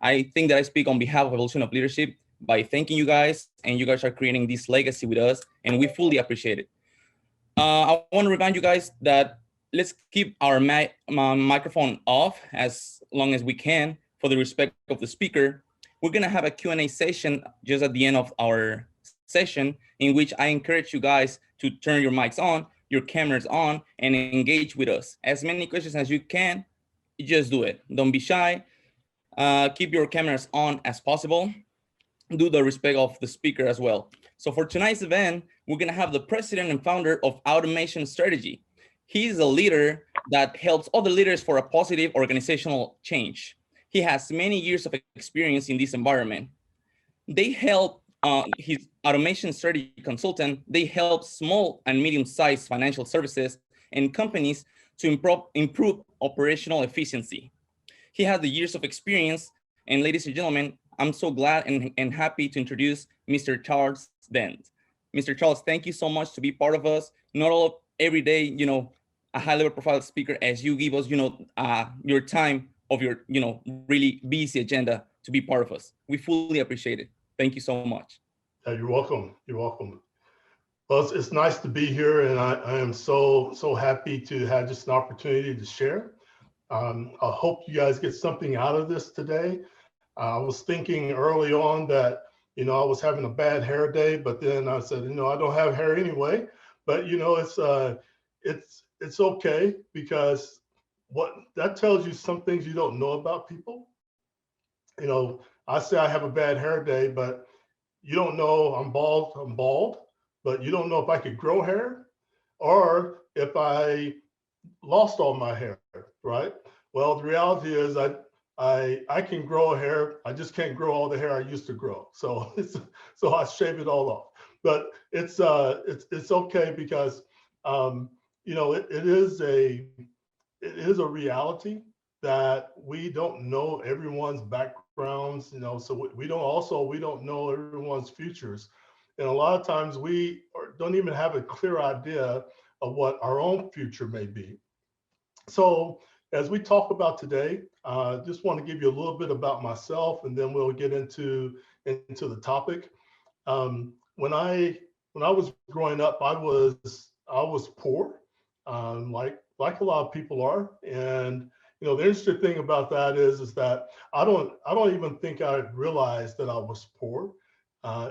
I think that I speak on behalf of Evolution of Leadership by thanking you guys, and you guys are creating this legacy with us, and we fully appreciate it. I want to remind you guys that let's keep our microphone off as long as we can for the respect of the speaker. We're gonna have a Q&A session just at the end of our session, in which I encourage you guys to turn your mics on, your cameras on, and engage with us. As many questions as you can, just do it. Don't be shy. Keep your cameras on as possible. Do the respect of the speaker as well. So for tonight's event, we're gonna have the president and founder of Automation Strategy. He's a leader that helps other leaders for a positive organizational change. He has many years of experience in this environment. They help, his automation strategy consultant, they help small and medium-sized financial services and companies to improve operational efficiency. He has the years of experience, and ladies and gentlemen, I'm so glad and happy to introduce Mr. Charles Dent. Mr. Charles, thank you so much to be part of us. Not all every day, a high level profile speaker as you give us, your time of your, really busy agenda to be part of us. We fully appreciate it. Thank you so much. You're welcome. You're welcome. Well, it's nice to be here, and I am so happy to have just an opportunity to share. I hope you guys get something out of this today. I was thinking early on that, I was having a bad hair day, but then I said, I don't have hair anyway. But it's okay, because what that tells you some things you don't know about people. I say I have a bad hair day, but you don't know I'm bald, but you don't know if I could grow hair or if I lost all my hair, right? Well, the reality is I can grow hair. I just can't grow all the hair I used to grow. So so I shave it all off. But it's okay, because it is a reality that we don't know everyone's backgrounds, so we don't know everyone's futures. And a lot of times we don't even have a clear idea of what our own future may be. So as we talk about today, just want to give you a little bit about myself, and then we'll get into the topic. When I was growing up, I was poor, like a lot of people are. And the interesting thing about that is that I don't even think I realized that I was poor.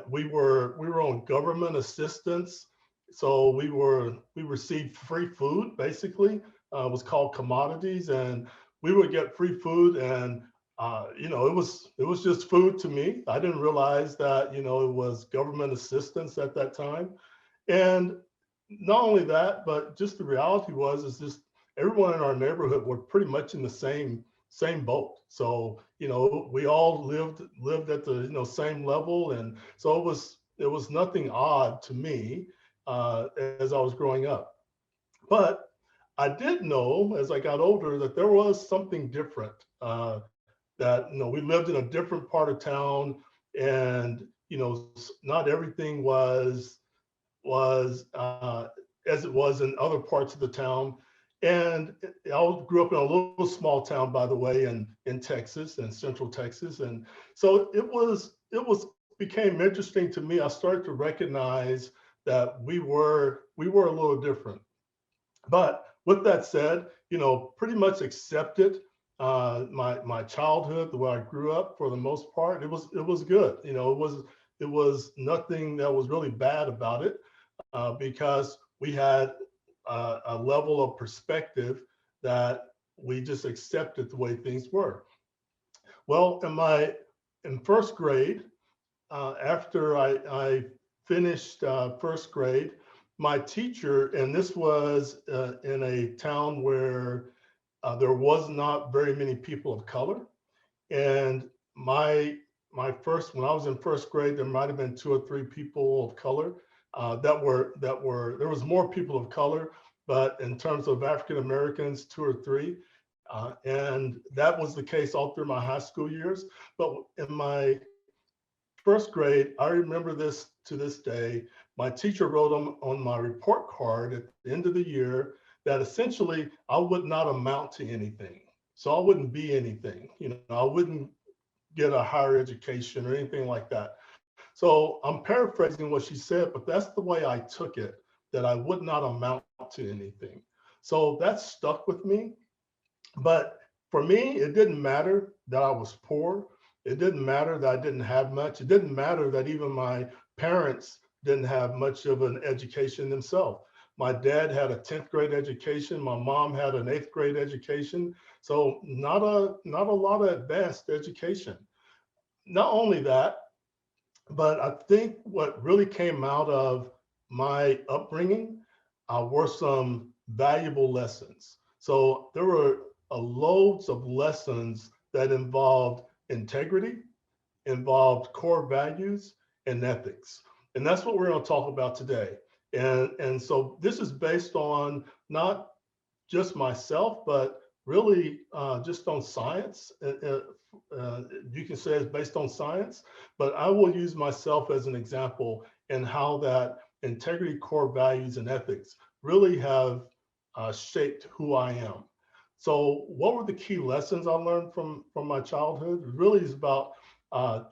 We were on government assistance, so we received free food, basically. It was called commodities, and we would get free food, and it was just food to me. I didn't realize that it was government assistance at that time. And not only that, but just the reality is just everyone in our neighborhood were pretty much in the same boat. So we all lived at the same level, and so it was nothing odd to me as I was growing up. But I did know as I got older that there was something different. That we lived in a different part of town, and not everything was as it was in other parts of the town. And I grew up in a little small town, by the way, in Texas, in Central Texas. And so it became interesting to me. I started to recognize that we were a little different. But with that said, pretty much accepted my childhood, the way I grew up. For the most part, it was good. It was nothing that was really bad about it, because we had a level of perspective that we just accepted the way things were. Well, in first grade, after I finished first grade, my teacher, and this was in a town where there was not very many people of color, and when I was in first grade, there might have been 2 or 3 people of color. There was more people of color, but in terms of African Americans, 2 or 3. And that was the case all through my high school years. But in my first grade, I remember this to this day. My teacher wrote on my report card at the end of the year that essentially I would not amount to anything. So I wouldn't be anything. I wouldn't get a higher education or anything like that. So I'm paraphrasing what she said, but that's the way I took it, that I would not amount to anything. So that stuck with me. But for me, it didn't matter that I was poor. It didn't matter that I didn't have much. It didn't matter that even my parents didn't have much of an education themselves. My dad had a 10th grade education. My mom had an 8th grade education. So not a lot of advanced education. Not only that, but I think what really came out of my upbringing were some valuable lessons. So there were loads of lessons that involved integrity, involved core values, and ethics. And that's what we're going to talk about today. And so this is based on not just myself, but really just on science. You can say it's based on science, but I will use myself as an example in how that integrity, core values, and ethics really have shaped who I am. So, what were the key lessons I learned from my childhood? It really is about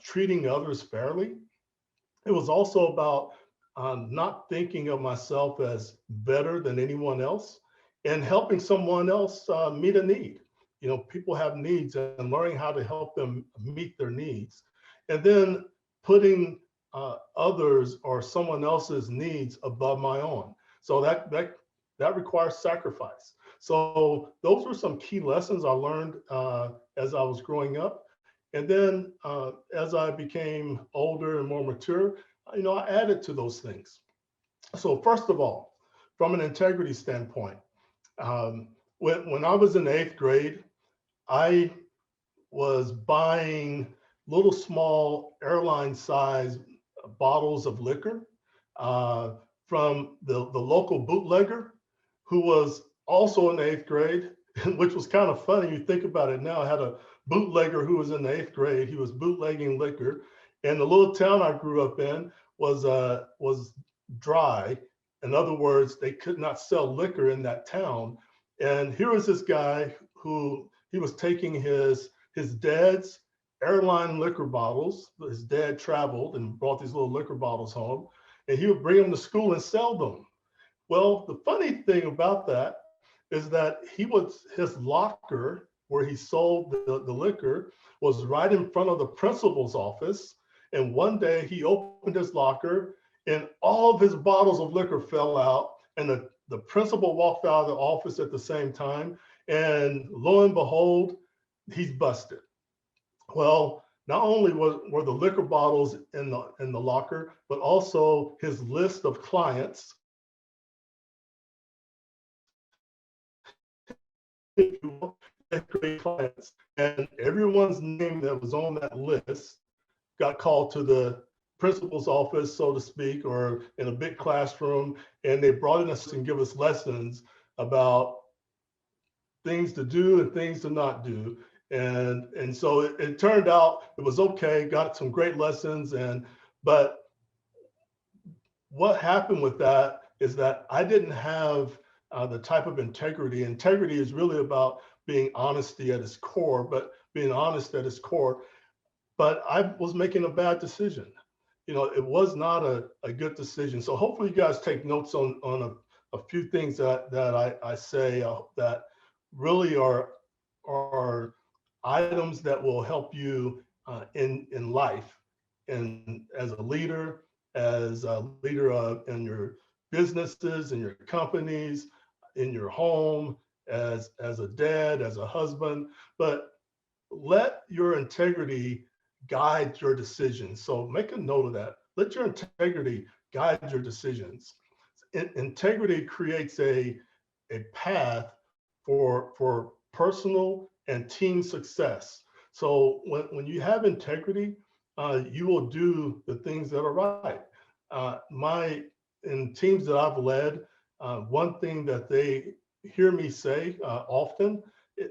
treating others fairly. It was also about not thinking of myself as better than anyone else and helping someone else meet a need. You know, people have needs and learning how to help them meet their needs. And then putting others or someone else's needs above my own. So that requires sacrifice. So those were some key lessons I learned as I was growing up. And then as I became older and more mature, I added to those things. So first of all, from an integrity standpoint, when I was in 8th grade, I was buying little small airline size bottles of liquor from the local bootlegger who was also in the 8th grade, which was kind of funny. You think about it now. I had a bootlegger who was in the 8th grade. He was bootlegging liquor. And the little town I grew up in was dry. In other words, they could not sell liquor in that town. And here was this guy who he was taking his dad's airline liquor bottles. His dad traveled and brought these little liquor bottles home, and he would bring them to school and sell them. Well, the funny thing about that is that his locker where he sold the liquor was right in front of the principal's office. And one day he opened his locker and all of his bottles of liquor fell out. And the principal walked out of the office at the same time. And lo and behold, he's busted. Well, not only were the liquor bottles in the locker, but also his list of clients, great clients, and everyone's name that was on that list got called to the principal's office, so to speak, or in a big classroom, and they brought in us and give us lessons about things to do and things to not do. And so it turned out it was okay, got some great lessons, but what happened with that is that I didn't have the type of integrity. Integrity is really about being honesty at its core, but being honest at its core. But I was making a bad decision. It was not a good decision. So hopefully you guys take notes on a few things that I say that really are items that will help you in life, and as a leader, in your businesses, in your companies, in your home, as a dad, as a husband. But let your integrity guide your decisions. So make a note of that. Let your integrity guide your decisions. Integrity creates a path for personal and team success. So when you have integrity, you will do the things that are right. In teams that I've led, one thing that they hear me say often,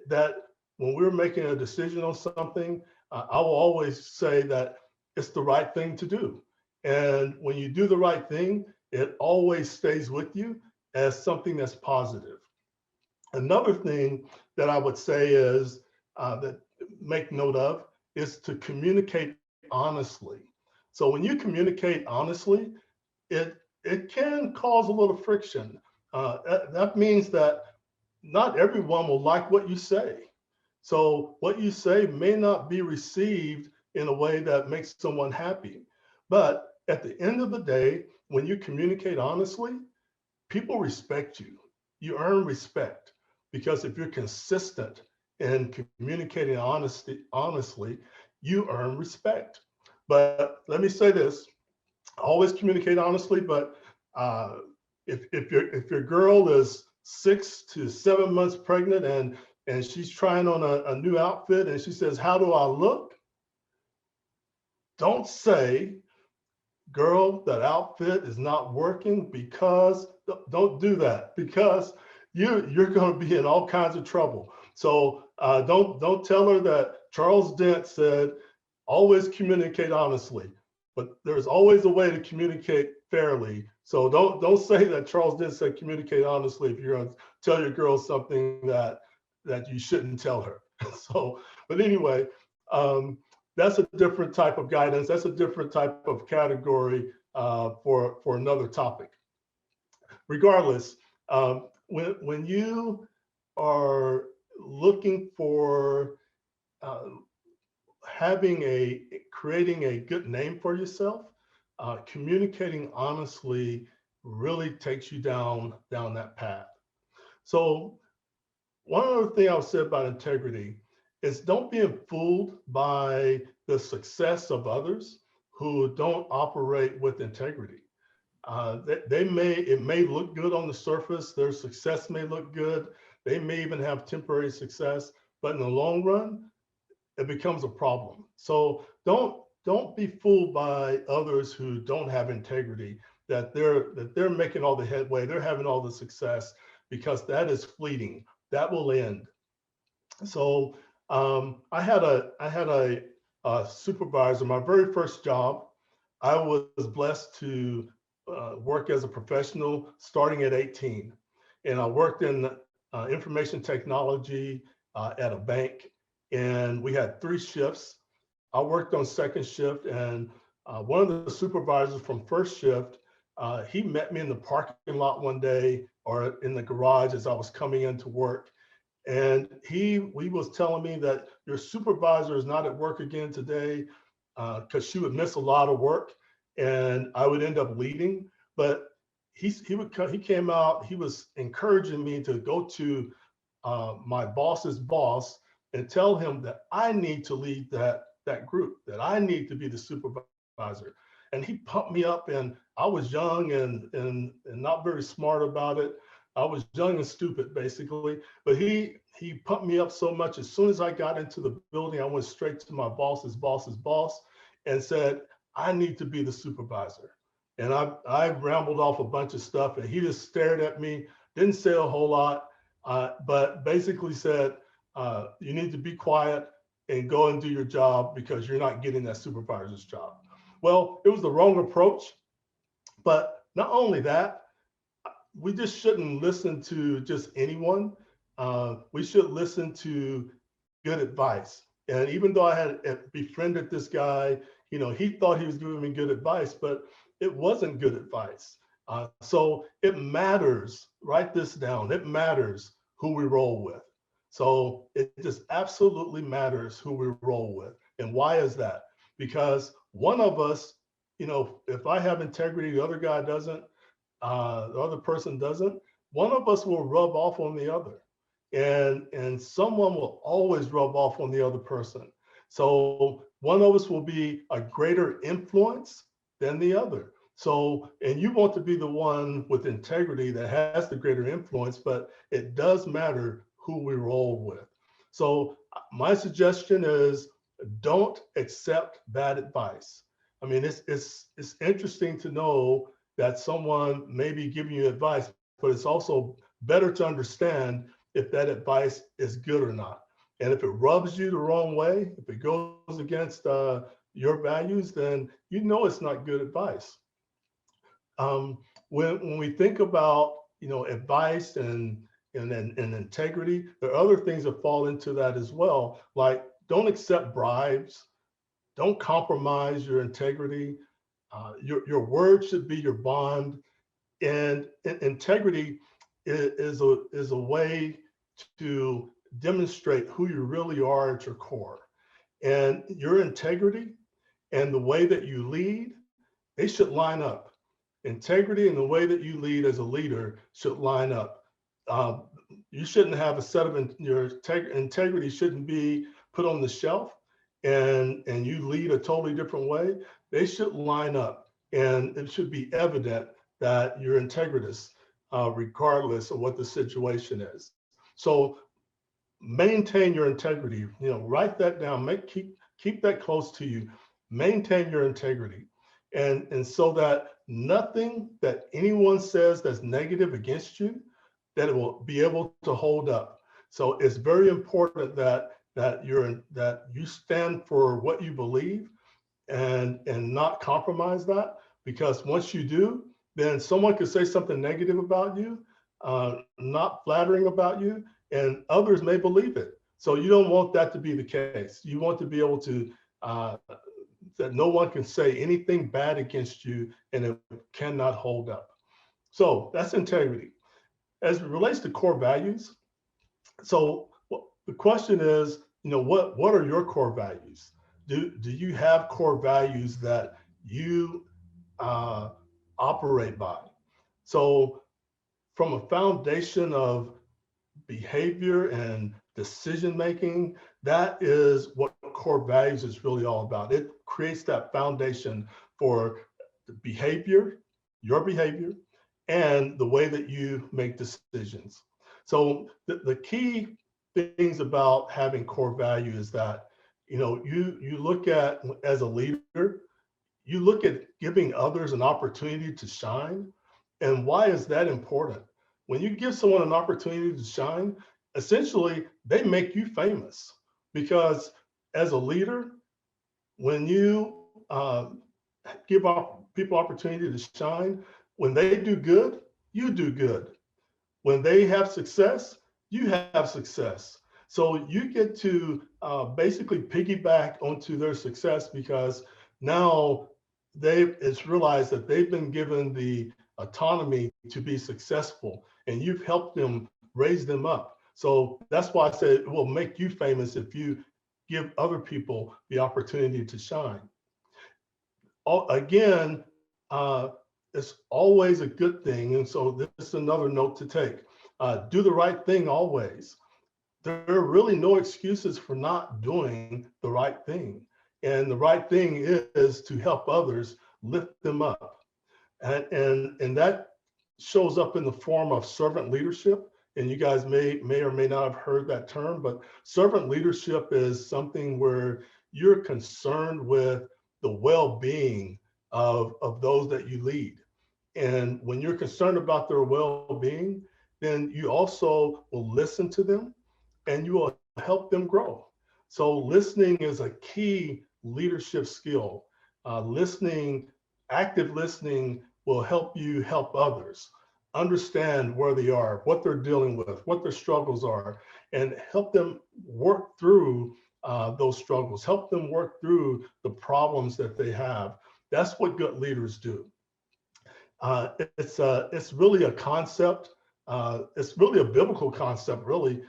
that when we're making a decision on something, I will always say that it's the right thing to do. And when you do the right thing, it always stays with you as something that's positive. Another thing that I would say is that make note of is to communicate honestly. So when you communicate honestly, it can cause a little friction. That means that not everyone will like what you say. So what you say may not be received in a way that makes someone happy. But at the end of the day, when you communicate honestly, people respect you. You earn respect because if you're consistent in communicating honestly, you earn respect. But let me say this: always communicate honestly. But uh, if your girl is 6 to 7 months pregnant and she's trying on a new outfit and she says, "How do I look?" Don't say, "Girl, that outfit is not working," because don't do that, because you're going to be in all kinds of trouble. So don't tell her that Charles Dent said always communicate honestly, but there's always a way to communicate fairly. So don't say that Charles Dent said communicate honestly if you're going to tell your girl something that you shouldn't tell her. So, but anyway, um, that's a different type of guidance. That's a different type of category for another topic. Regardless, when you are looking for uh, having a creating a good name for yourself, communicating honestly really takes you down that path. So one other thing I'll say about integrity is don't be fooled by the success of others who don't operate with integrity. They may it may look good on the surface. Their success may look good. They may even have temporary success, but in the long run, it becomes a problem. So don't be fooled by others who don't have integrity that they're making all the headway, they're having all the success, because that is fleeting. That will end. So I had a supervisor. My very first job, I was blessed to work as a professional starting at 18, and I worked in information technology at a bank, and we had 3 shifts. I worked on second shift, and one of the supervisors from first shift, he met me in the parking lot one day or in the garage as I was coming into work, and he was telling me that your supervisor is not at work again today because she would miss a lot of work, and I would end up leading. But he came out. He was encouraging me to go to my boss's boss and tell him that I need to lead that group, that I need to be the supervisor. And he pumped me up, and I was young and not very smart about it. I was young and stupid, basically. But he pumped me up so much. As soon as I got into the building, I went straight to my boss's boss and said, "I need to be the supervisor." And I rambled off a bunch of stuff, and he just stared at me, didn't say a whole lot, but basically said, "You need to be quiet and go and do your job because you're not getting that supervisor's job." Well, it was the wrong approach, but not only that, we just shouldn't listen to just anyone. We should listen to good advice. And even though I had befriended this guy, he thought he was giving me good advice, but it wasn't good advice. So it matters. Write this down. It matters who we roll with. So it just absolutely matters who we roll with. And why is that? Because one of us, if I have integrity, the other guy doesn't, the other person doesn't, one of us will rub off on the other. And someone will always rub off on the other person. So one of us will be a greater influence than the other. So, and you want to be the one with integrity that has the greater influence, but it does matter who we roll with. So my suggestion is don't accept bad advice. I mean, it's interesting to know that someone may be giving you advice, but it's also better to understand if that advice is good or not. And if it rubs you the wrong way, if it goes against your values, then you know it's not good advice. When we think about advice and integrity, there are other things that fall into that as well, like don't accept bribes. Don't compromise your integrity. Your word should be your bond. And integrity is a way to demonstrate who you really are at your core. And your integrity and the way that you lead, they should line up. Integrity and the way that you lead as a leader should line up. Uh, you shouldn't have a set of your integrity shouldn't be put on the shelf, and you lead a totally different way. They should line up, and it should be evident that you're integritous, regardless of what the situation is. So maintain your integrity. Write that down. Keep that close to you. Maintain your integrity, and so that nothing that anyone says that's negative against you, that it will be able to hold up. So it's very important that you stand for what you believe, and not compromise that, because once you do, then someone could say something negative about you, not flattering about you, and others may believe it. So you don't want that to be the case. You want to be able to, that no one can say anything bad against you and it cannot hold up. So that's integrity. As it relates to core values, so the question is, what are your core values? Do you have core values that you uh, operate by? So from a foundation of behavior and decision making, that is what core values is really all about. It creates that foundation for the behavior, your behavior, and the way that you make decisions. So the key things about having core value is that you look at, as a leader, you look at giving others an opportunity to shine. And why is that important? When you give someone an opportunity to shine, essentially they make you famous, because as a leader, when you give people opportunity to shine, when they do good, you do good. When they have success, you have success. So you get to basically piggyback onto their success, because now it's realized that they've been given the autonomy to be successful, and you've helped them raise them up. So that's why I said it will make you famous if you give other people the opportunity to shine. Again, it's always a good thing. And so this is another note to take. Do the right thing always. There are really no excuses for not doing the right thing. And the right thing is to help others, lift them up. And that shows up in the form of servant leadership. And you guys may or may not have heard that term, but servant leadership is something where you're concerned with the well-being of those that you lead. And when you're concerned about their well-being, then you also will listen to them and you will help them grow. So listening is a key leadership skill. Active listening will help you help others understand where they are, what they're dealing with, what their struggles are, and help them work through those struggles, help them work through the problems that they have. That's what good leaders do. It's really a concept. It's really a biblical concept. Really,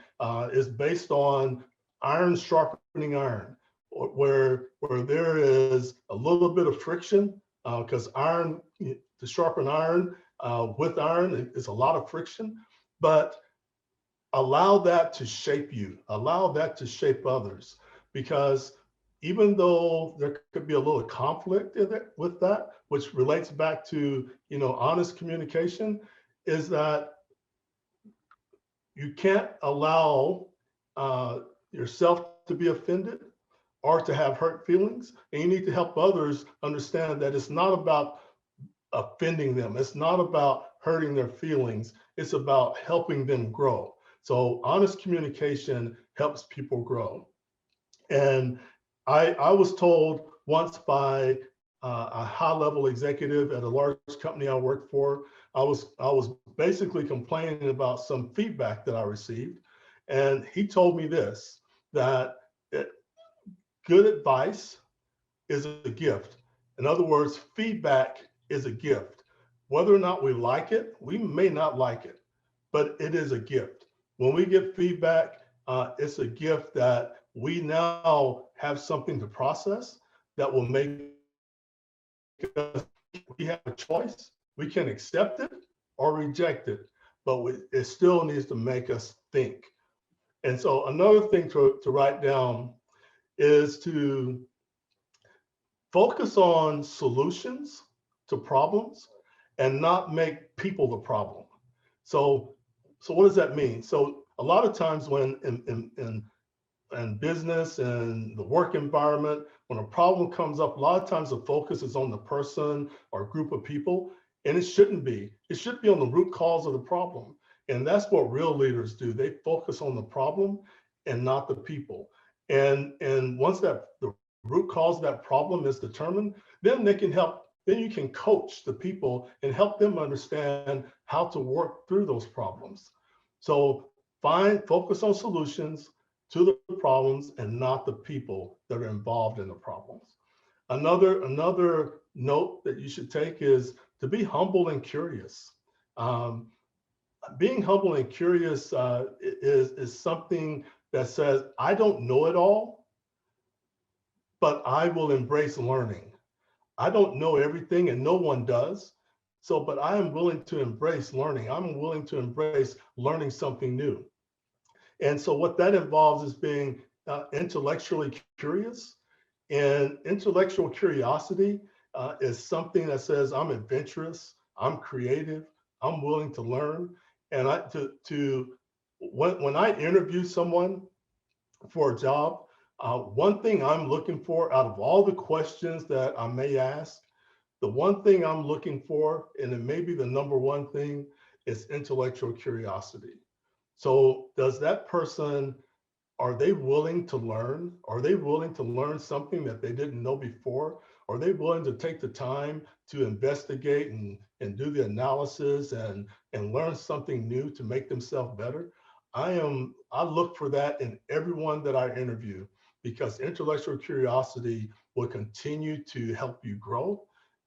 is based on iron sharpening iron, where there is a little bit of friction, because iron, to sharpen iron with iron is a lot of friction, but allow that to shape you, allow that to shape others, because even though there could be a little conflict with that, which relates back to honest communication, is that you can't allow yourself to be offended or to have hurt feelings, and you need to help others understand that it's not about offending them, it's not about hurting their feelings, it's about helping them grow. So honest communication helps people grow. And I was told once by a high-level executive at a large company I worked for. I was basically complaining about some feedback that I received, and he told me this, that good advice is a gift. In other words, feedback is a gift. Whether or not we like it, we may not like it, but it is a gift. When we get feedback, it's a gift that we now have something to process that will make us, we have a choice. We can accept it or reject it, but it still needs to make us think. And so another thing to write down is to focus on solutions to problems and not make people the problem. So, so what does that mean? So a lot of times when in business and the work environment, when a problem comes up, a lot of times the focus is on the person or group of people, and it shouldn't be. It should be on the root cause of the problem. And that's what real leaders do. They focus on the problem and not the people. And once that the root cause of that problem is determined, then they can help, then you can coach the people and help them understand how to work through those problems. So focus on solutions to the problems and not the people that are involved in the problems. Another note that you should take is to be humble and curious. Um, Being humble and curious is something that says, I don't know it all, but I will embrace learning. I don't know everything and no one does. So, but I am willing to embrace learning. I'm willing to embrace learning something new. And so what that involves is being intellectually curious. And intellectual curiosity is something that says I'm adventurous, I'm creative, I'm willing to learn. And when I interview someone for a job, one thing I'm looking for out of all the questions that I may ask, the one thing I'm looking for, and it may be the number one thing, is intellectual curiosity. So does that person, are they willing to learn? Are they willing to learn something that they didn't know before? Are they willing to take the time to investigate and do the analysis and learn something new to make themselves better? I look for that in everyone that I interview because intellectual curiosity will continue to help you grow,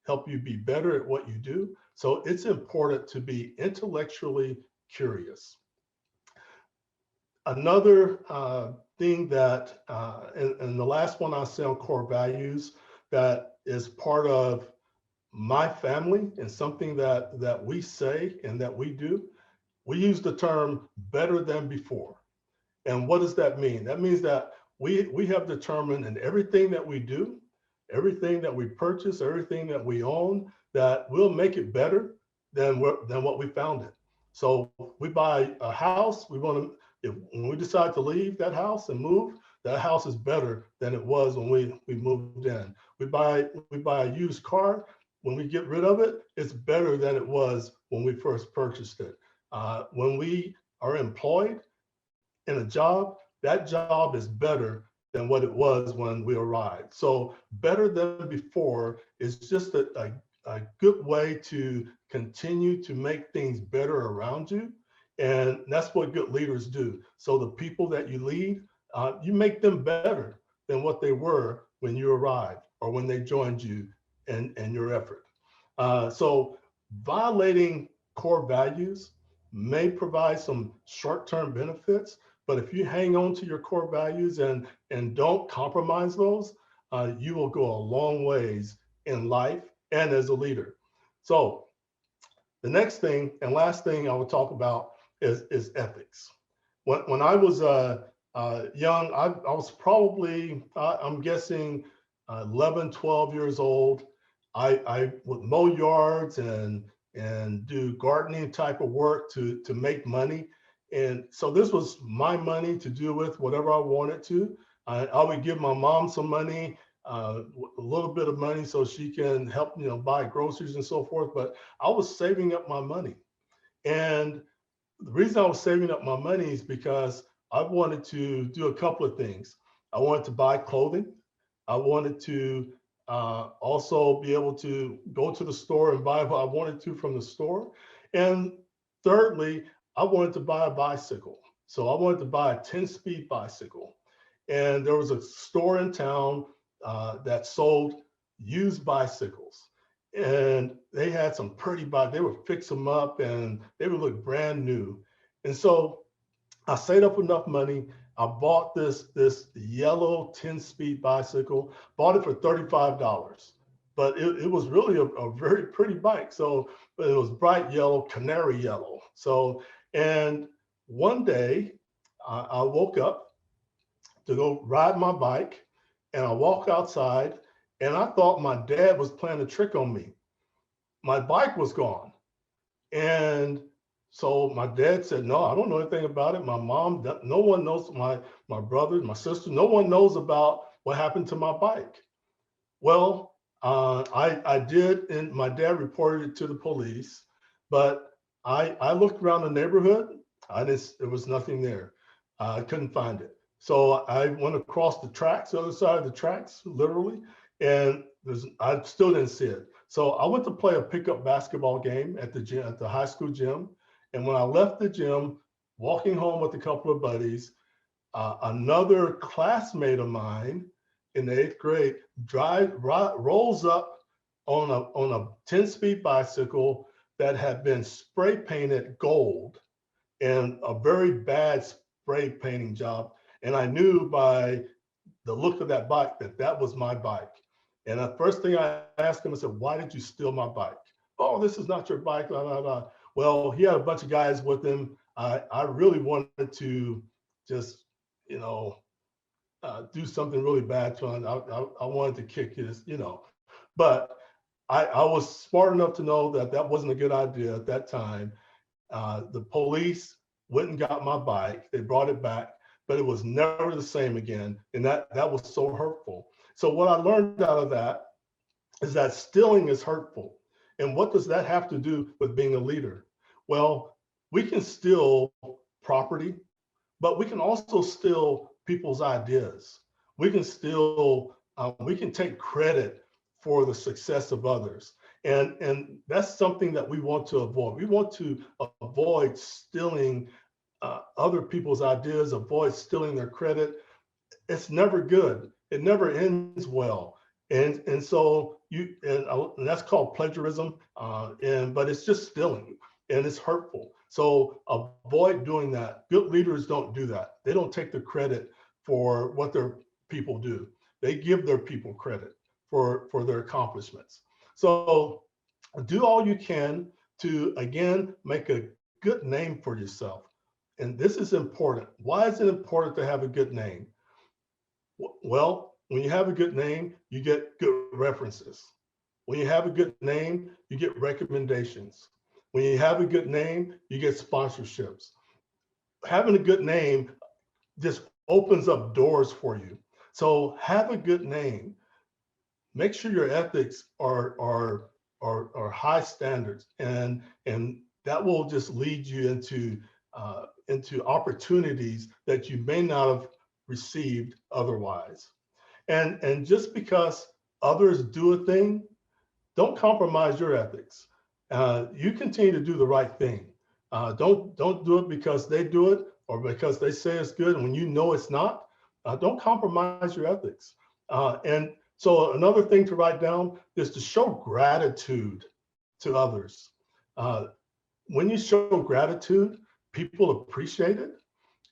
help you be better at what you do. So it's important to be intellectually curious. Another thing that, and the last one I'll say on core values that is part of my family and something that we say and that we do, we use the term better than before. And what does that mean? That means that we have determined in everything that we do, everything that we purchase, everything that we own, that we'll make it better than what we found it. So we buy a house, we want to, if when we decide to leave that house and move, that house is better than it was when we moved in. We buy a used car. When we get rid of it, it's better than it was when we first purchased it. When we are employed in a job, that job is better than what it was when we arrived. So better than before is just a good way to continue to make things better around you. And that's what good leaders do. So the people that you lead, you make them better than what they were when you arrived or when they joined you in your effort. So violating core values may provide some short-term benefits, but if you hang on to your core values and don't compromise those, you will go a long ways in life and as a leader. So the next thing and last thing I will talk about is ethics. When I was young, I was probably, I'm guessing 11, 12 years old. I would mow yards and do gardening type of work to make money. And so this was my money to do with whatever I wanted to. I would give my mom some money, a little bit of money so she can help, buy groceries and so forth. But I was saving up my money. And the reason I was saving up my money is because I wanted to do a couple of things. I wanted to buy clothing. I wanted to also be able to go to the store and buy what I wanted to from the store. And thirdly, I wanted to buy a bicycle. So I wanted to buy a 10-speed bicycle. and there was a store in town that sold used bicycles. And they had some pretty bikes. They would fix them up and they would look brand new. And so I saved up enough money. I bought this yellow 10-speed bicycle, bought it for $35. But it was really a very pretty bike. So but it was bright yellow, canary yellow. So, and one day I woke up to go ride my bike, and I walk outside, and I thought my dad was playing a trick on me. My bike was gone. And so my dad said, no, I don't know anything about it. My mom, no one knows, my brother, my sister, no one knows about what happened to my bike. Well, I did, and my dad reported it to the police, but I looked around the neighborhood. There was nothing there. I couldn't find it. So I went across the tracks, the other side of the tracks, literally, and I still didn't see it. So I went to play a pickup basketball game at the gym, at the high school gym. And when I left the gym, walking home with a couple of buddies, another classmate of mine in the 8th grade rolls up on a 10-speed bicycle that had been spray painted gold, and a very bad spray painting job. And I knew by the look of that bike that was my bike. And the first thing I asked him, I said, why did you steal my bike? Oh, this is not your bike, blah, blah, blah. Well, he had a bunch of guys with him. I really wanted to just, do something really bad to him. I wanted to kick his, but I was smart enough to know that that wasn't a good idea at that time. The police went and got my bike. They brought it back, but it was never the same again. And that was so hurtful. So what I learned out of that is that stealing is hurtful. And what does that have to do with being a leader? Well, we can steal property, but we can also steal people's ideas. We can we can take credit for the success of others. And that's something that we want to avoid. We want to avoid stealing other people's ideas, avoid stealing their credit. It's never good. It never ends well. And so and that's called plagiarism. But it's just stealing, and it's hurtful. So avoid doing that. Good leaders don't do that. They don't take the credit for what their people do. They give their people credit for their accomplishments. So do all you can to, again, make a good name for yourself. And this is important. Why is it important to have a good name? Well, when you have a good name, you get good references. When you have a good name, you get recommendations. When you have a good name, you get sponsorships. Having a good name just opens up doors for you. So have a good name. Make sure your ethics are high standards, and that will just lead you into opportunities that you may not have received otherwise. And just because others do a thing, don't compromise your ethics. You continue to do the right thing. Don't do it because they do it or because they say it's good, and when you know it's not. Don't compromise your ethics. And so another thing to write down is to show gratitude to others. When you show gratitude, people appreciate it.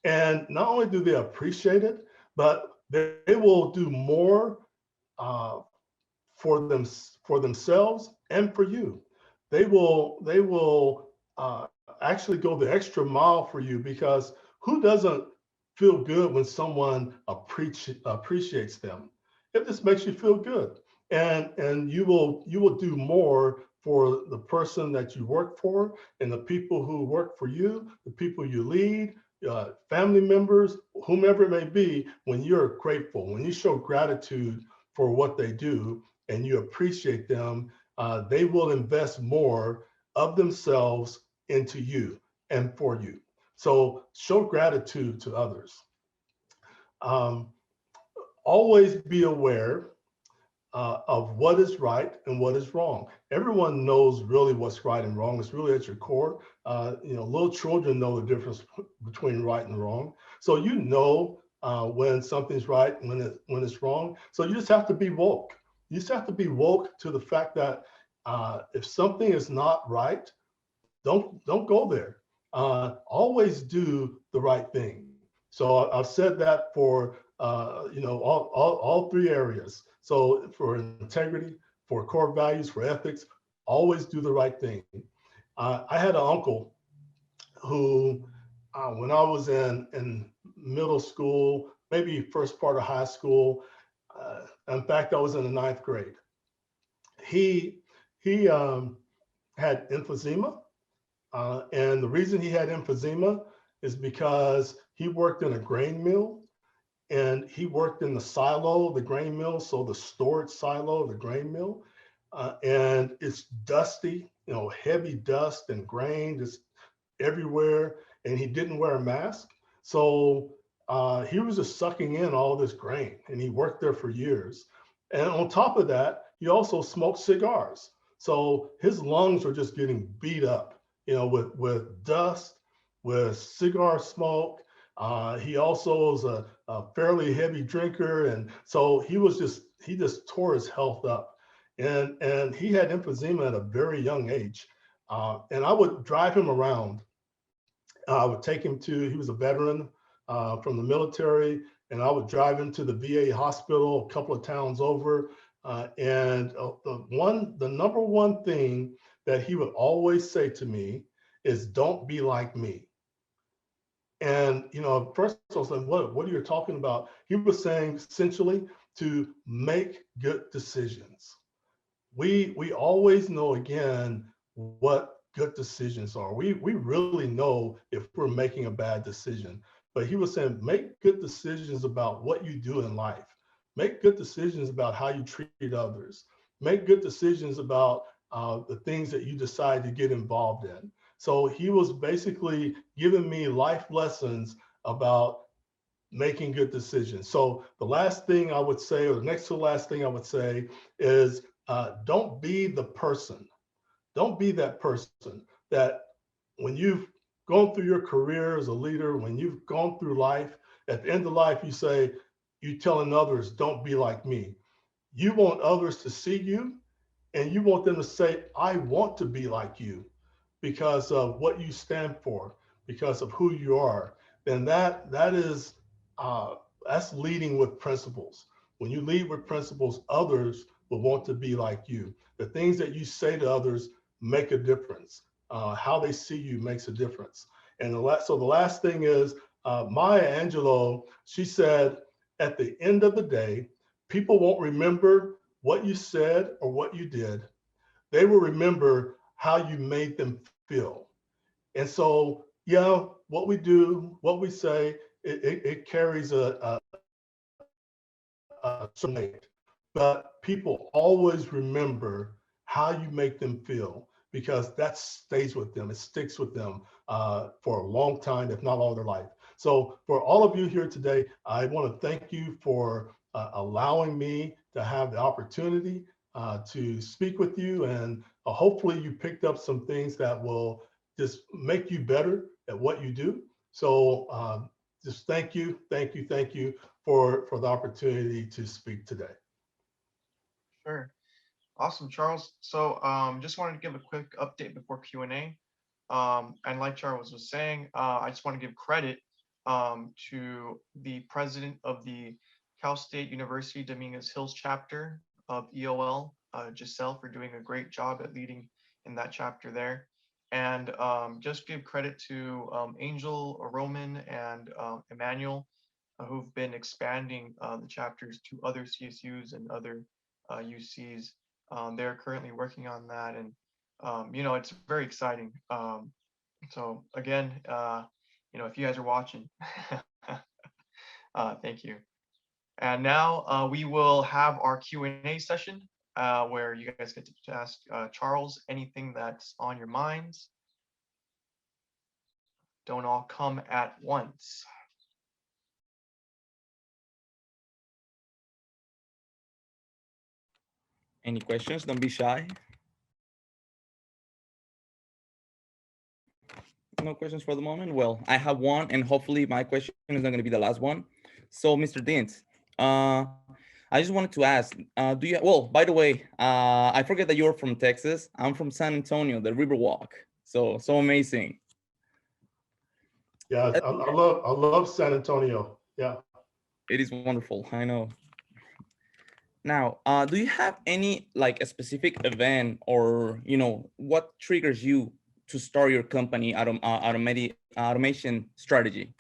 And not only do they appreciate it, but they will do more for themselves and for you. They will actually go the extra mile for you, because who doesn't feel good when someone appreciates them? It just makes you feel good, and you will do more for the person that you work for, and the people who work for you, the people you lead, family members, whomever it may be. When you're grateful, when you show gratitude for what they do and you appreciate them, they will invest more of themselves into you and for you. So show gratitude to others. Always be aware of what is right and what is wrong. Everyone knows really what's right and wrong. It's really at your core. Little children know the difference between right and wrong. So when something's right, when it's wrong. So you just have to be woke. You just have to be woke to the fact that if something is not right, don't go there. Always do the right thing. So I've said that for all three areas. So for integrity, for core values, for ethics, always do the right thing. I had an uncle who, when I was in middle school, maybe first part of high school, in fact, I was in the ninth grade. He he had emphysema, and the reason he had emphysema is because he worked in a grain mill, and he worked in the silo, the grain mill, so the storage silo of the grain mill, and it's dusty, heavy dust and grain just everywhere, and he didn't wear a mask. So he was just sucking in all this grain, and he worked there for years. And on top of that, he also smoked cigars. So his lungs were just getting beat up, with dust, with cigar smoke. He also was a fairly heavy drinker, and so he just tore his health up, and he had emphysema at a very young age. And I would drive him around. I would take him to, he was a veteran from the military, and I would drive him to the VA hospital a couple of towns over. The number one thing that he would always say to me is, "Don't be like me." And first I was like, what are you talking about? He was saying essentially to make good decisions. We always know, again, what good decisions are. We really know if we're making a bad decision. But he was saying, make good decisions about what you do in life. Make good decisions about how you treat others. Make good decisions about the things that you decide to get involved in. So he was basically giving me life lessons about making good decisions. So the last thing I would say, or the next to the last thing I would say, is don't be the person. Don't be that person that when you've gone through your career as a leader, when you've gone through life, at the end of life, you telling others, don't be like me. You want others to see you, and you want them to say, I want to be like you because of what you stand for, because of who you are. Then that is that's leading with principles. When you lead with principles, others will want to be like you. The things that you say to others make a difference. How they see you makes a difference. And so the last thing is Maya Angelou. She said, at the end of the day, people won't remember what you said or what you did. They will remember how you made them feel. And so, yeah, what we do, what we say, it carries a certain weight. But people always remember how you make them feel because that stays with them. It sticks with them for a long time, if not all their life. So for all of you here today, I want to thank you for allowing me to have the opportunity to speak with you. And hopefully you picked up some things that will just make you better at what you do. So just thank you, thank you, thank you for the opportunity to speak today. Sure. Awesome, Charles. So just wanted to give a quick update before Q&A. And like Charles was saying, I just want to give credit to the president of the Cal State University Dominguez Hills chapter of EOL, Giselle, for doing a great job at leading in that chapter there. And just give credit to Angel, Roman, and Emmanuel, who've been expanding the chapters to other CSUs and other UCs. They're currently working on that, and it's very exciting. So again, if you guys are watching, thank you. And now we will have our Q&A session where you guys get to ask Charles anything that's on your minds. Don't all come at once. Any questions? Don't be shy. No questions for the moment. Well, I have one, and hopefully my question is not going to be the last one. So, Mr. Dents, I just wanted to ask, do you, well, by the way, I forget that you're from Texas. I'm from San Antonio, the Riverwalk. So amazing. Yeah, I love San Antonio. Yeah. It is wonderful. I know. Now, do you have any like a specific event or, what triggers you to start your company automation strategy?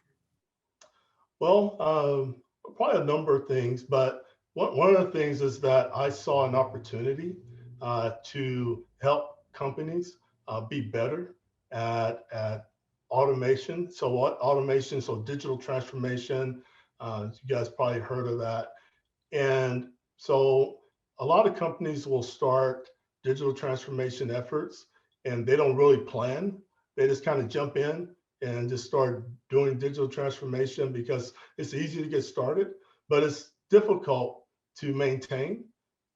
Well, probably a number of things, but one of the things is that I saw an opportunity to help companies be better at automation. So what automation? So digital transformation. You guys probably heard of that. And so a lot of companies will start digital transformation efforts and they don't really plan. They just kind of jump in and just start doing digital transformation because it's easy to get started, but it's difficult to maintain.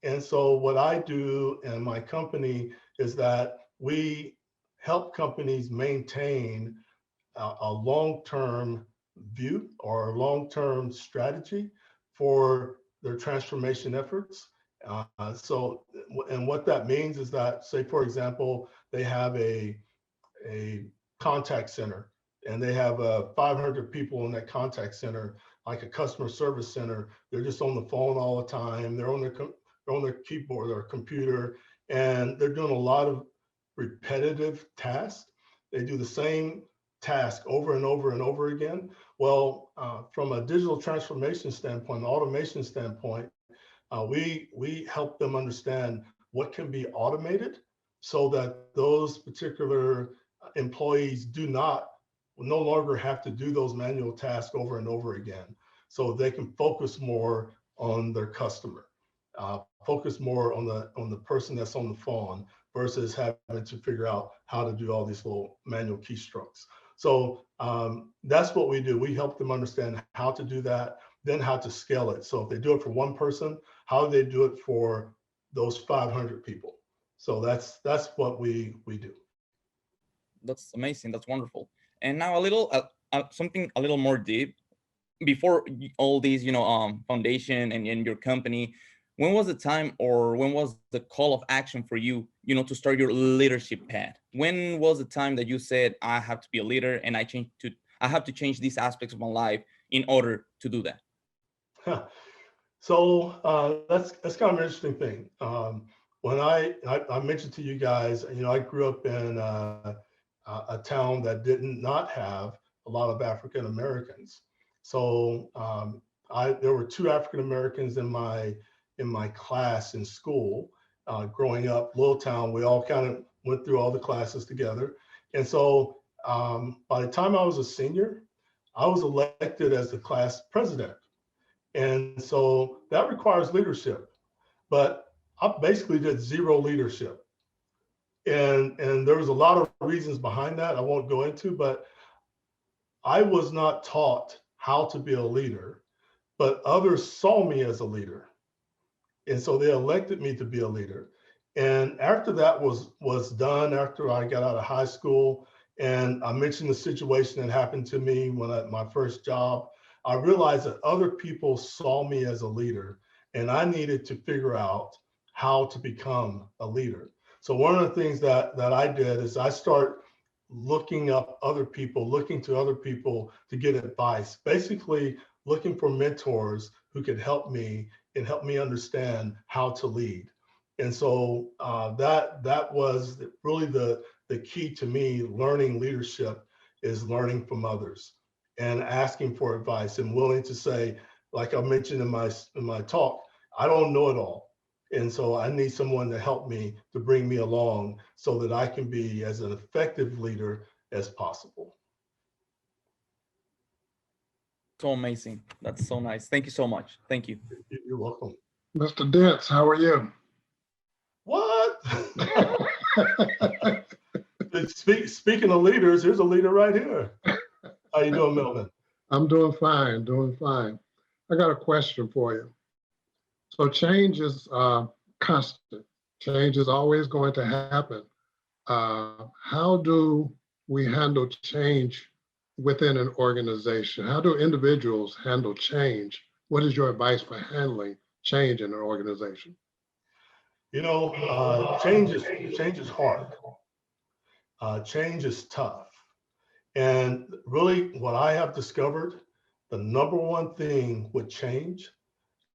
And so what I do in my company is that we help companies maintain a long-term view or a long-term strategy for their transformation efforts. And what that means is that, say, for example, they have a contact center and they have 500 people in that contact center, like a customer service center. They're just on the phone all the time. They're on their keyboard or computer, and they're doing a lot of repetitive tasks. They do the same task over and over and over again. Well, from a digital transformation standpoint, automation standpoint, we help them understand what can be automated so that those particular employees no longer have to do those manual tasks over and over again. So they can focus more on their customer, focus more on the person that's on the phone versus having to figure out how to do all these little manual keystrokes. So that's what we do. We help them understand how to do that, then how to scale it. So if they do it for one person, how do they do it for those 500 people? So that's what we do. That's amazing. That's wonderful. And now a little something a little more deep. Before all these, foundation and your company, when was the time or when was the call of action for you, to start your leadership path? When was the time that you said, I have to be a leader and I have to change these aspects of my life in order to do that? So that's kind of an interesting thing. When I mentioned to you guys, I grew up in a town that did not have a lot of African Americans. So there were two African Americans in my class in school. Growing up, little town, we all kind of went through all the classes together. And so by the time I was a senior, I was elected as the class president. And so that requires leadership, but I basically did zero leadership. And there was a lot of reasons behind that I won't go into, but I was not taught how to be a leader, but others saw me as a leader. And so they elected me to be a leader. And after that was done, after I got out of high school, and I mentioned the situation that happened to me when my first job, I realized that other people saw me as a leader, and I needed to figure out how to become a leader. So one of the things that I did is I start looking to other people to get advice, basically looking for mentors who could help me and help me understand how to lead. And so that was really the key to me learning leadership, is learning from others and asking for advice and willing to say, like I mentioned in my talk, I don't know it all. And so I need someone to help me, to bring me along so that I can be as an effective leader as possible. So amazing. That's so nice. Thank you so much. Thank you. You're welcome. Mr. Dents, how are you? What? Speaking of leaders, here's a leader right here. How you doing, Melvin? I'm doing fine, doing fine. I got a question for you. So change is constant. Change is always going to happen. How do we handle change within an organization? How do individuals handle change? What is your advice for handling change in an organization? You know, change is hard. Change is tough. And really, what I have discovered, the number one thing with change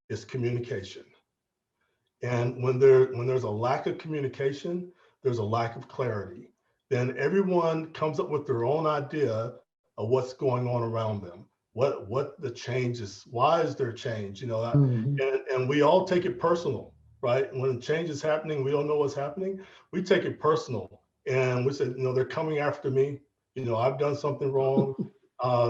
is communication. And when there's a lack of communication, there's a lack of clarity. Then everyone comes up with their own idea of what's going on around them. What the change is, why is there change? You know, Mhm. and we all take it personal, right? When change is happening, we don't know what's happening. We take it personal, and we say, you know, they're coming after me. You know, I've done something wrong.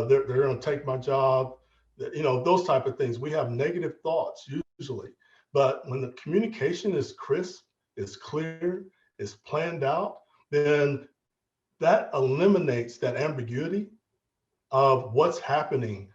They're going to take my job. You know, those type of things. We have negative thoughts usually, but when the communication is crisp, is clear, is planned out, then that eliminates that ambiguity of what's happening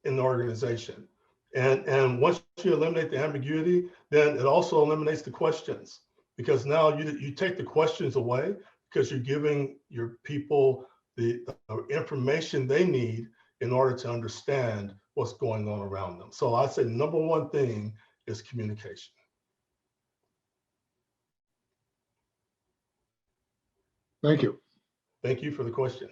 in the organization. And once you eliminate the ambiguity, then it also eliminates the questions, because now you take the questions away because you're giving your people the information they need in order to understand what's going on around them. So I say number one thing is communication. Thank you. Thank you for the question.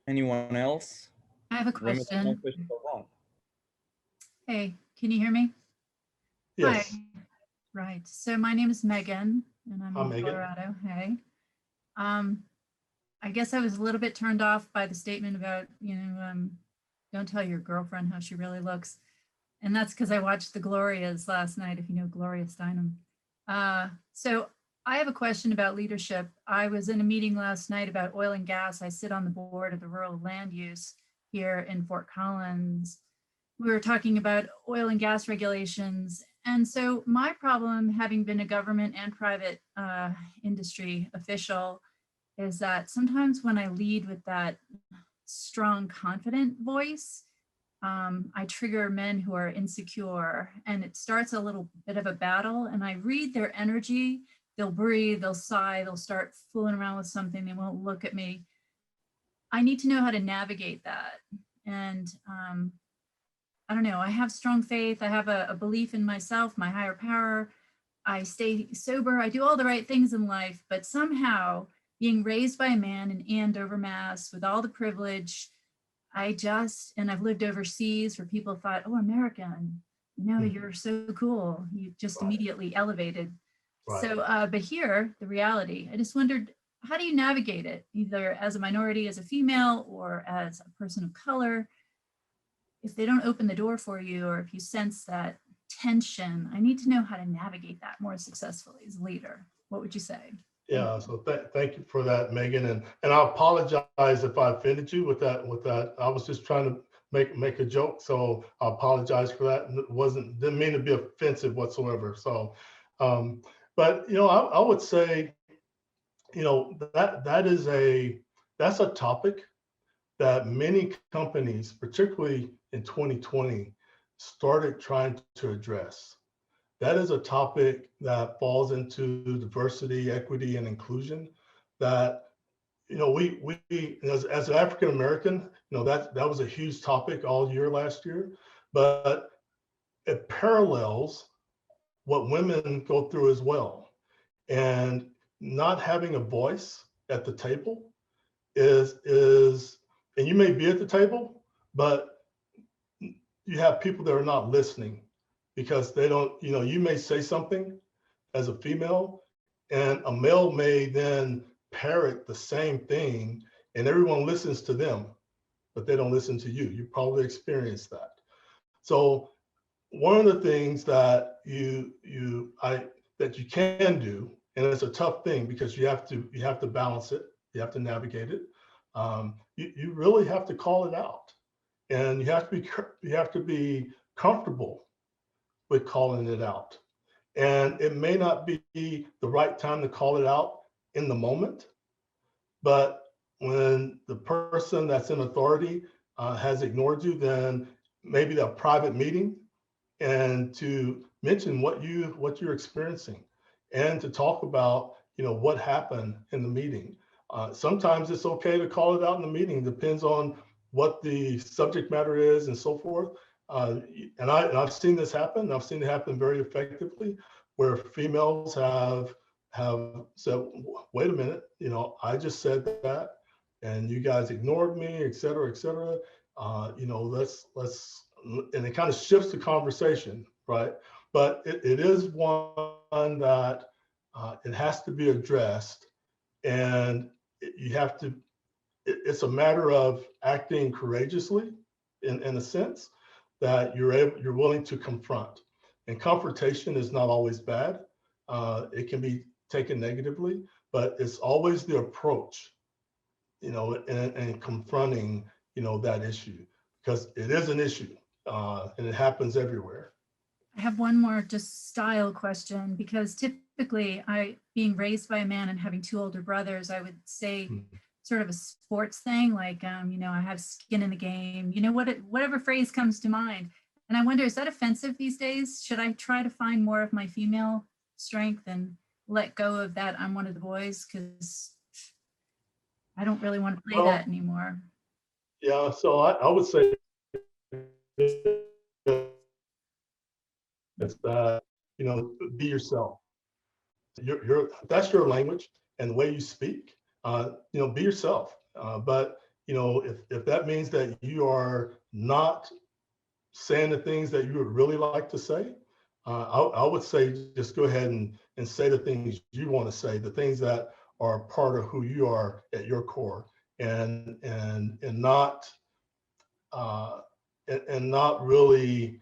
Anyone else? I have a Remember, no question. questions are wrong. Hey, can you hear me? Yes. Hi. Right. So my name is Megan, and I'm Hi, in Megan. Colorado. Hey. I guess I was a little bit turned off by the statement about, don't tell your girlfriend how she really looks. And that's because I watched the Glorias last night, if you know Gloria Steinem. So I have a question about leadership. I was in a meeting last night about oil and gas. I sit on the board of the rural land use here in Fort Collins. We were talking about oil and gas regulations. And so my problem, having been a government and private industry official, is that sometimes when I lead with that strong, confident voice, I trigger men who are insecure, and it starts a little bit of a battle. And I read their energy. They'll breathe, they'll sigh, they'll start fooling around with something. They won't look at me. I need to know how to navigate that. And I don't know, I have strong faith. I have a belief in myself, my higher power. I stay sober. I do all the right things in life, but somehow being raised by a man in Andover, Mass, with all the privilege, and I've lived overseas where people thought, oh, American, you're so cool. You just immediately elevated. Right. So, but here, the reality, I just wondered, how do you navigate it, either as a minority, as a female, or as a person of color? If they don't open the door for you, or if you sense that tension, I need to know how to navigate that more successfully as a leader. What would you say? Yeah, so thank you for that, Megan, and I apologize if I offended you with that. I was just trying to make a joke, so I apologize for that. It didn't mean to be offensive whatsoever. So, but I would say, that's a topic that many companies, particularly in 2020, started trying to address. That is a topic that falls into diversity, equity, and inclusion. That we as an African American, that was a huge topic all year last year, but it parallels what women go through as well. And not having a voice at the table is, and you may be at the table, but you have people that are not listening because they don't, you may say something as a female and a male may then parrot the same thing and everyone listens to them, but they don't listen to you. You probably experienced that. So one of the things that you can do, and it's a tough thing because you have to balance it, you have to navigate it. You really have to call it out, and you have to be comfortable with calling it out. And it may not be the right time to call it out in the moment, but when the person that's in authority has ignored you, then maybe a private meeting and to mention what you're experiencing and to talk about what happened in the meeting. Sometimes it's okay to call it out in the meeting, depends on what the subject matter is and so forth. And I've seen this happen. I've seen it happen very effectively, where females have said, wait a minute, I just said that and you guys ignored me, et cetera, et cetera. Let's, and it kind of shifts the conversation, right? But it is one that it has to be addressed, and you have to, it's a matter of acting courageously in a sense that you're willing to confront. And confrontation is not always bad. It can be taken negatively, but it's always the approach, and confronting, that issue, because it is an issue, and it happens everywhere. I have one more just style question, because typically being raised by a man and having two older brothers, I would say sort of a sports thing, like, I have skin in the game, whatever phrase comes to mind. And I wonder, is that offensive these days? Should I try to find more of my female strength and let go of that I'm one of the boys? Because I don't really want to play that anymore. Yeah, so I would say it's that, be yourself. That's your language and the way you speak. Be yourself. But if that means that you are not saying the things that you would really like to say, I would say just go ahead and say the things you want to say, the things that are part of who you are at your core, and not really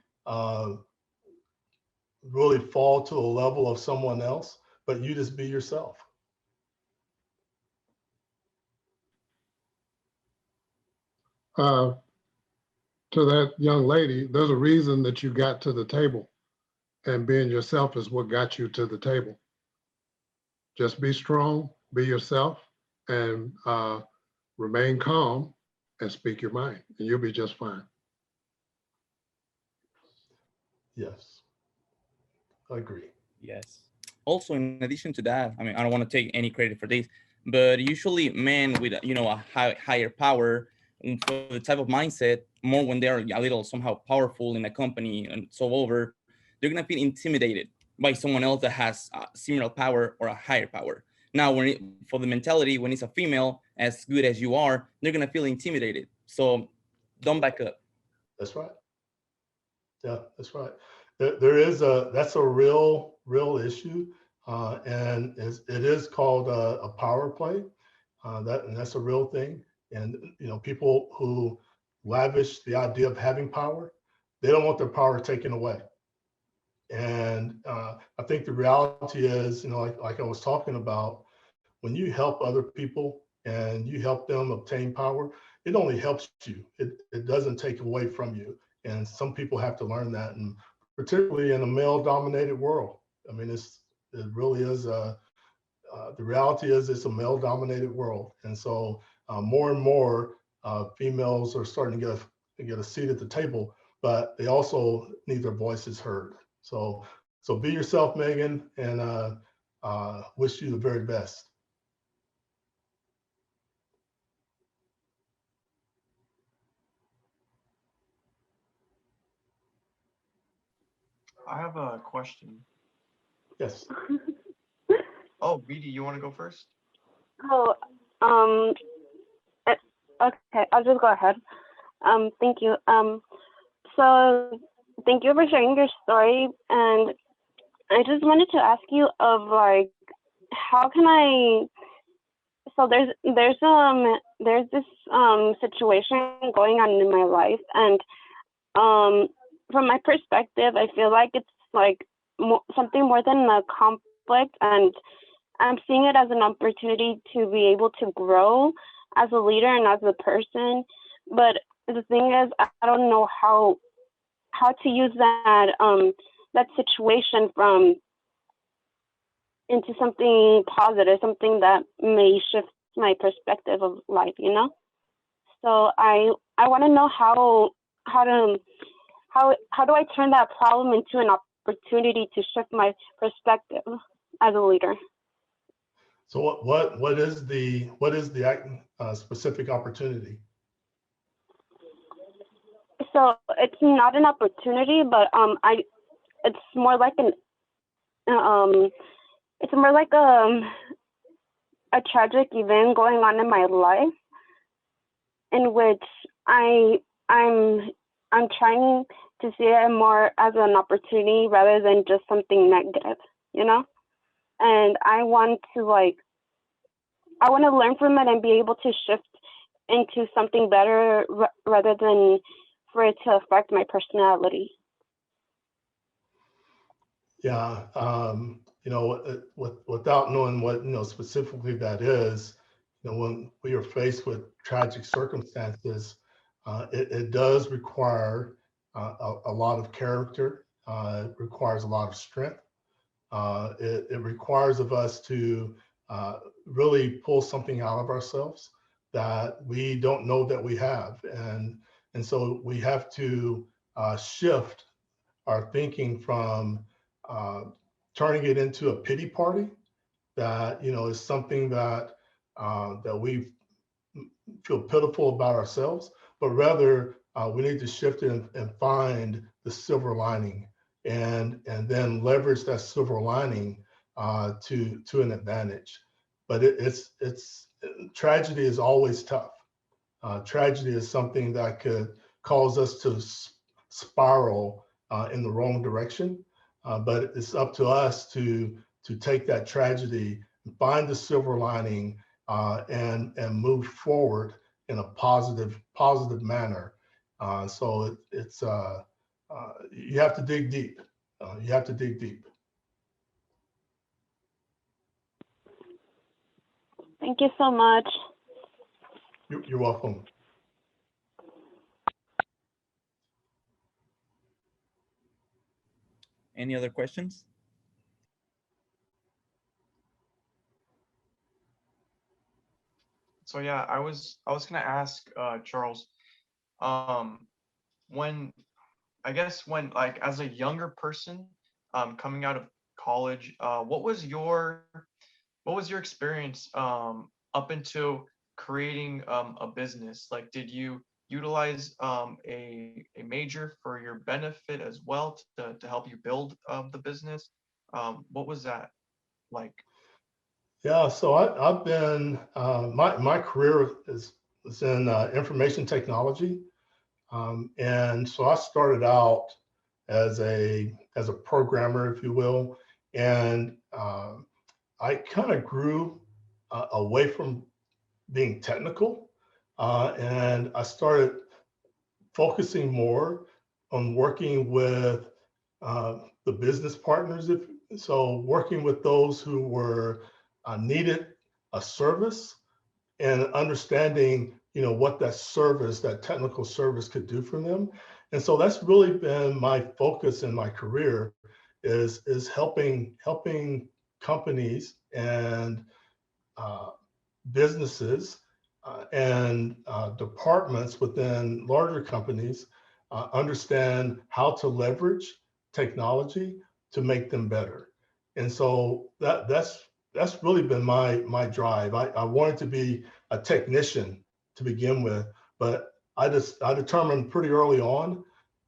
really fall to the level of someone else, but you just be yourself. To that young lady, there's a reason that you got to the table, and being yourself is what got you to the table. Just be strong, be yourself, and remain calm and speak your mind, and you'll be just fine. Yes, I agree. Yes. Also, in addition to that, I mean, I don't want to take any credit for this, but usually men with, a higher power, for the type of mindset, more when they're a little somehow powerful in a company and so over, they're going to feel intimidated by someone else that has similar power or a higher power. Now, for the mentality, when it's a female as good as you are, they're going to feel intimidated. So don't back up. That's right. Yeah, that's right. That's a real issue, and it is called a power play. And that's a real thing. And people who lavish the idea of having power, they don't want their power taken away. And I think the reality is, like I was talking about, when you help other people and you help them obtain power, it only helps you. It doesn't take away from you. And some people have to learn that, and particularly in a male-dominated world. I mean, it really is the reality is it's a male-dominated world, and so more and more females are starting to get a seat at the table, but they also need their voices heard. So be yourself, Megan, and wish you the very best. I have a question. Yes. Oh, BD, you want to go first? Oh, okay, I'll just go ahead. Thank you. So thank you for sharing your story, and I just wanted to ask you of like, how can I? So there's this situation going on in my life, and from my perspective, I feel like it's like something more than a conflict, and I'm seeing it as an opportunity to be able to grow as a leader and as a person. But the thing is, I don't know how to use that situation into something positive, something that may shift my perspective of life, So I want to know how do I turn that problem into an opportunity to shift my perspective as a leader? So what is the specific opportunity? So it's not an opportunity, but it's more like it's more like a tragic event going on in my life, in which I'm trying to see it more as an opportunity rather than just something negative, you know? And I want to learn from it and be able to shift into something better rather than for it to affect my personality. Yeah, you know, without knowing what, you know, specifically that is, you know, when we are faced with tragic circumstances, it does require a lot of character. It requires a lot of strength. It requires of us to really pull something out of ourselves that we don't know that we have, and so we have to shift our thinking from uh, turning it into a pity party that, you know, is something that that we feel pitiful about ourselves, but rather we need to shift it and find the silver lining, and then leverage that silver lining to an advantage. But it's tragedy is always tough. Tragedy is something that could cause us to spiral in the wrong direction. But it's up to us to take that tragedy, find the silver lining, and move forward in a positive manner. So it's you have to dig deep. You have to dig deep. Thank you so much. You're welcome. Any other questions? So yeah, I was gonna ask Charles, um, when I guess when like as a younger person, coming out of college, what was your experience up until creating a business? Like, did you utilize a major for your benefit as well to help you build the business? What was that like? Yeah, so I've been my career is in information technology, and so I started out as a programmer, if you will, and I kind of grew away from being technical, and I started focusing more on working with the business partners. If so, working with those who were needed a service and understanding, you know, what that service, that technical service could do for them. And so that's really been my focus in my career is helping companies and businesses and departments within larger companies understand how to leverage technology to make them better. And so that's really been my drive. I wanted to be a technician to begin with, but I determined pretty early on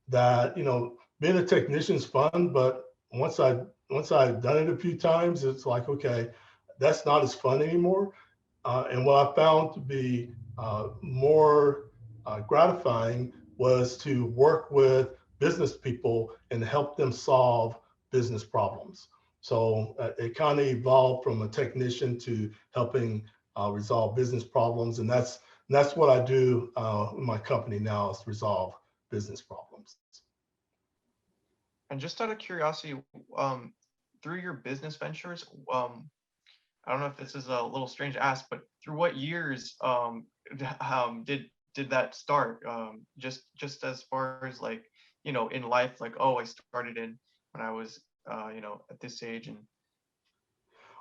that, you know, being a technician is fun, but once I've done it a few times, it's like, okay, that's not as fun anymore. And what I found to be more gratifying was to work with business people and help them solve business problems. So it kind of evolved from a technician to helping resolve business problems, and that's what I do in my company now, is resolve business problems. And just out of curiosity, through your business ventures, I don't know if this is a little strange to ask, but through what years did that start? Just as far as like, you know, in life, like, oh, I started in when I was you know, at this age. And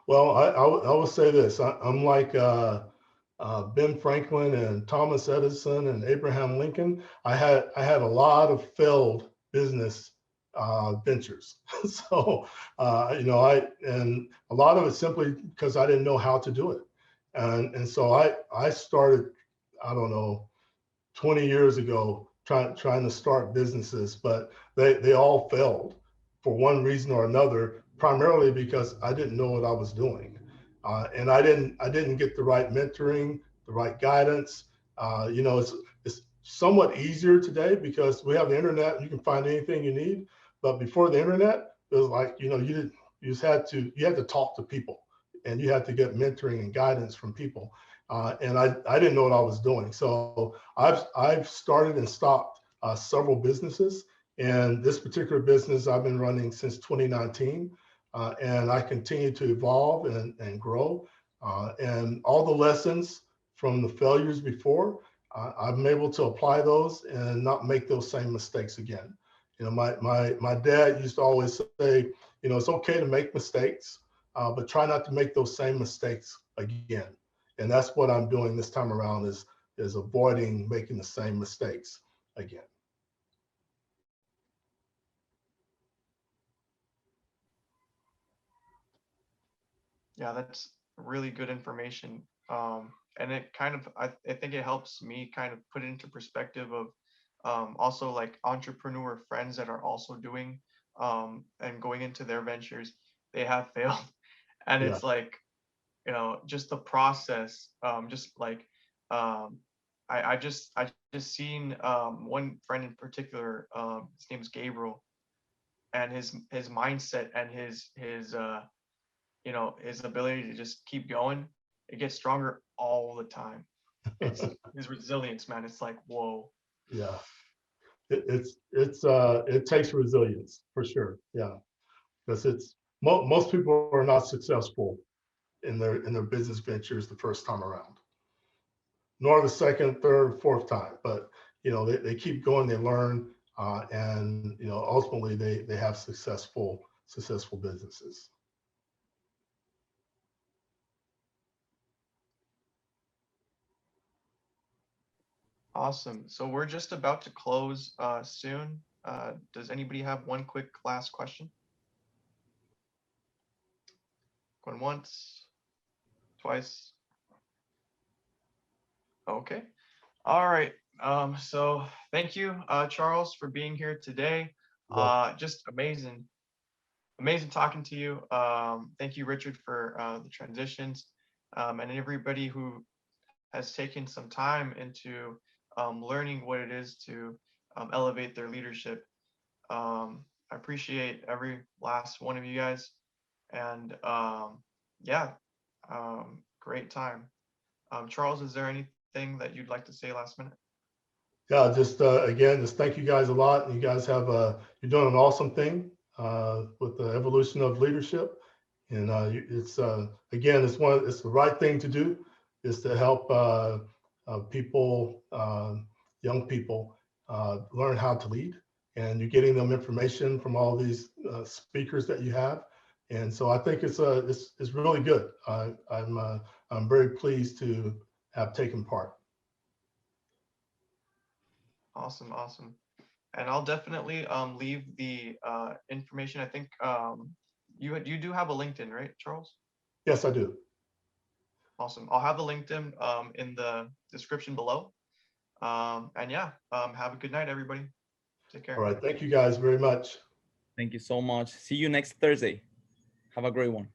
Well, I will say this. I'm like Ben Franklin and Thomas Edison and Abraham Lincoln. I had a lot of failed business ventures. So, and a lot of it simply because I didn't know how to do it. And so I started, I don't know, 20 years ago, trying to start businesses, but they all failed for one reason or another, primarily because I didn't know what I was doing. And I didn't get the right mentoring, the right guidance. It's somewhat easier today because we have the internet and you can find anything you need. But before the internet, it was like, you had to talk to people and you had to get mentoring and guidance from people. And I didn't know what I was doing. So I've started and stopped several businesses. And this particular business I've been running since 2019. And I continue to evolve and grow. And all the lessons from the failures before, I'm able to apply those and not make those same mistakes again. My dad used to always say, it's okay to make mistakes, but try not to make those same mistakes again. And that's what I'm doing this time around is avoiding making the same mistakes again. Yeah, that's really good information. And it kind of, I think it helps me kind of put it into perspective of also like entrepreneur friends that are also doing and going into their ventures, they have failed. And Yeah. it's like, just the process, just like, I just seen one friend in particular, his name's Gabriel, and his mindset and his his ability to just keep going, it gets stronger all the time. It's his resilience, man. It's like, whoa. Yeah. It takes resilience for sure. Yeah. Because most people are not successful in their business ventures the first time around, nor the second, third, fourth time. But they keep going, they learn, and ultimately they have successful businesses. Awesome. So we're just about to close soon. Does anybody have one quick last question? Going once, twice. Okay. All right. So thank you, Charles, for being here today. Just amazing talking to you. Thank you, Richard, for the transitions, and everybody who has taken some time into learning what it is to elevate their leadership. I appreciate every last one of you guys, and yeah, great time. Charles, is there anything that you'd like to say last minute? Yeah, just again, just thank you guys a lot. You guys you're doing an awesome thing with the evolution of leadership, and it's again, it's the right thing to do, is to help people, young people, learn how to lead, and you're getting them information from all these speakers that you have, and so I think it's really good. I'm very pleased to have taken part. Awesome, awesome. And I'll definitely leave the information. I think you do have a LinkedIn, right, Charles? Yes, I do. Awesome. I'll have a LinkedIn in the description below. And yeah, have a good night, everybody. Take care. All right. Thank you guys very much. Thank you so much. See you next Thursday. Have a great one.